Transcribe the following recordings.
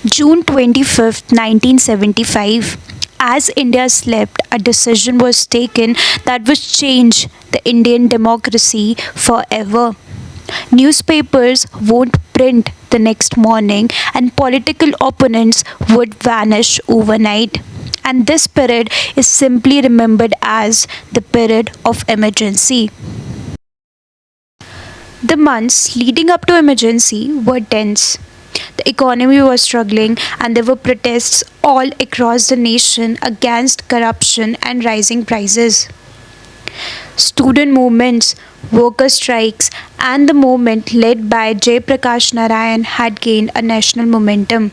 June 25th, 1975. As India slept, a decision was taken that would change the Indian democracy forever. Newspapers won't print the next morning, and political opponents would vanish overnight. And this period is simply remembered as the period of emergency. The months leading up to emergency were tense. The economy was struggling, and there were protests all across the nation against corruption and rising prices. Student movements, worker strikes, and the movement led by Jay Prakash Narayan had gained a national momentum.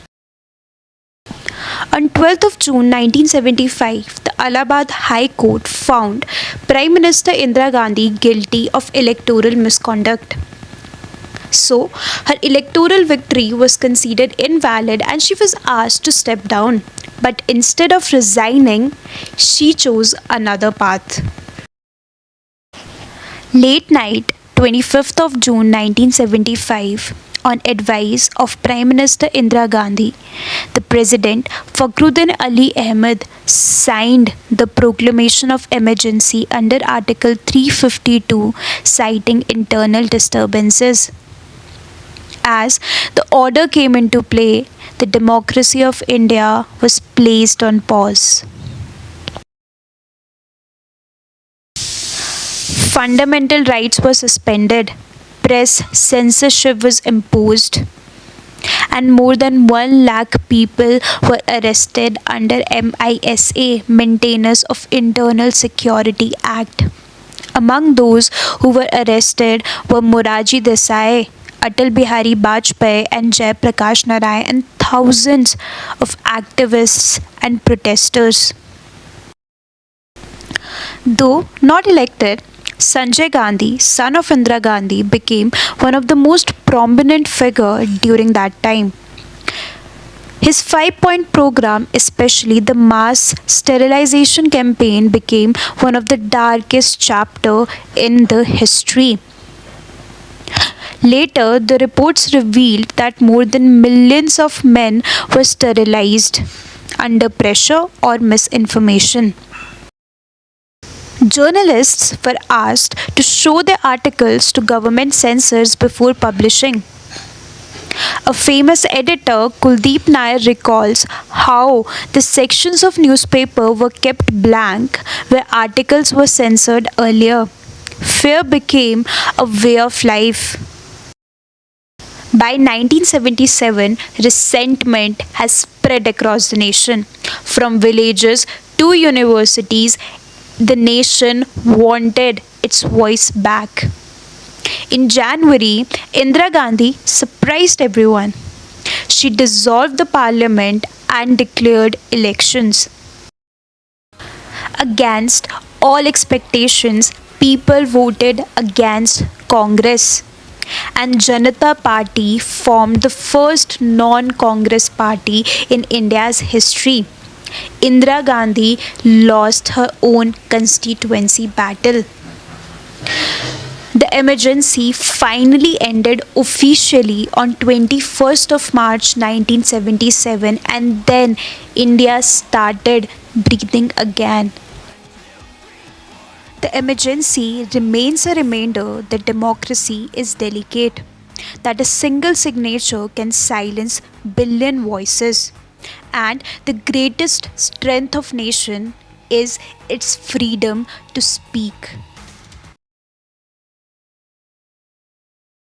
On 12th of June 1975, the Allahabad High Court found Prime Minister Indira Gandhi guilty of electoral misconduct. So, her electoral victory was considered invalid and she was asked to step down. But instead of resigning, she chose another path. Late night, 25th of June 1975, on advice of Prime Minister Indira Gandhi, the President Fakhruddin Ali Ahmed signed the proclamation of emergency under Article 352, citing internal disturbances. As the order came into play, the democracy of India was placed on pause. Fundamental rights were suspended, press censorship was imposed, and more than 1 lakh people were arrested under MISA, Maintainers of Internal Security Act. Among those who were arrested were Moraji Desai, Atal Bihari Vajpayee, and Jay Prakash Narayan, and thousands of activists and protesters. Though not elected, Sanjay Gandhi, son of Indira Gandhi, became one of the most prominent figures during that time. His 5 point program, especially the mass sterilization campaign, became one of the darkest chapters in the history. Later, the reports revealed that more than millions of men were sterilized under pressure or misinformation. Journalists were asked to show their articles to government censors before publishing. A famous editor, Kuldeep Nair, recalls how the sections of newspaper were kept blank where articles were censored earlier. Fear became a way of life. By 1977, resentment has spread across the nation. From villages to universities, the nation wanted its voice back. In January, Indira Gandhi surprised everyone. She dissolved the parliament and declared elections. Against all expectations, people voted against Congress, and Janata Party formed the first non-Congress party in India's history. Indira Gandhi lost her own constituency battle. The emergency finally ended officially on 21st of March 1977, and then India started breathing again. The emergency remains a reminder that democracy is delicate, that a single signature can silence billion voices, and the greatest strength of nation is its freedom to speak.